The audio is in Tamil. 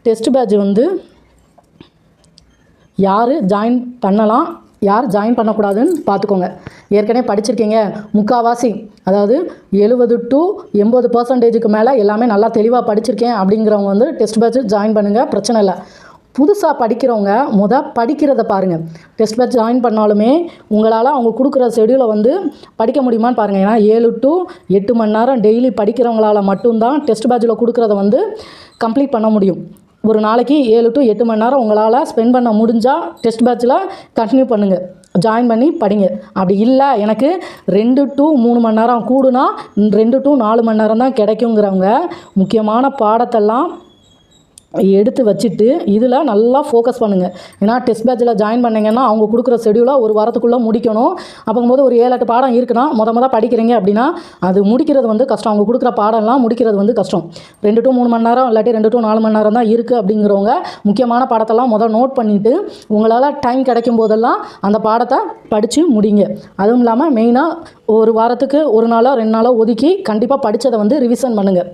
டெஸ்ட் பேட்ச் வந்து யார் ஜாயின் பண்ணலாம், யார் ஜாயின் பண்ணக்கூடாதுன்னு பார்த்துக்கோங்க. ஏற்கனவே படிச்சிருக்கீங்க, முக்கால்வாசி அதாவது 70 to 80% மேலே எல்லாமே நல்லா தெளிவாக படிச்சிருக்கேன் அப்படிங்கிறவங்க வந்து டெஸ்ட் பேட்ச் ஜாயின் பண்ணுங்கள், பிரச்சனை இல்லை. புதுசாக படிக்கிறவங்க படிக்கிறத பாருங்கள். டெஸ்ட் பேட்ச் ஜாயின் பண்ணாலுமே உங்களால் அவங்க கொடுக்குற ஷெடியூலை வந்து படிக்க முடியுமான்னு பாருங்கள். ஏன்னா 7 to 8 மணி நேரம் டெய்லி படிக்கிறவங்களால மட்டும்தான் டெஸ்ட் பேட்சில் கொடுக்குறத வந்து கம்ப்ளீட் பண்ண முடியும். ஒரு நாளைக்கு 7 to 8 மணி நேரம் உங்களால் ஸ்பெண்ட் பண்ண முடிஞ்சால் டெஸ்ட் பேட்சில் கண்டினியூ பண்ணுங்கள், ஜாயின் பண்ணி படிங்க. அப்படி இல்லை எனக்கு 2 to 3 மணி நேரம் கூடுனா 2 to 4 மணி நேரம் தான் கிடைக்குங்கிறவங்க முக்கியமான பாடத்தெல்லாம் எடுத்து வச்சுட்டு இதில் நல்லா ஃபோக்கஸ் பண்ணுங்கள். ஏன்னா டெஸ்ட் பேட்சில் ஜாயின் பண்ணிங்கன்னா அவங்க கொடுக்குற ஷெடியூலை ஒரு வாரத்துக்குள்ளே முடிக்கணும். அப்போங்கும்போது ஒரு 7-8 பாடம் இருக்குன்னா மொதல் படிக்கிறீங்க அப்படின்னா அது முடிக்கிறது வந்து கஷ்டம். அவங்க கொடுக்குற பாடம்லாம் முடிக்கிறது வந்து கஷ்டம். 2 to 3 மணி நேரம் இல்லாட்டி 2 to 4 மணி நேரம் தான் இருக்குது அப்படிங்கிறவங்க முக்கியமான பாடத்தெல்லாம் நோட் பண்ணிவிட்டு உங்களால் டைம் கிடைக்கும் போதெல்லாம் அந்த பாடத்தை படித்து முடிங்க. அதுவும் இல்லாமல் மெயினாக ஒரு வாரத்துக்கு 1 நாளோ 2 நாளோ ஒதுக்கி கண்டிப்பாக படித்ததை வந்து ரிவிஷன் பண்ணுங்கள்.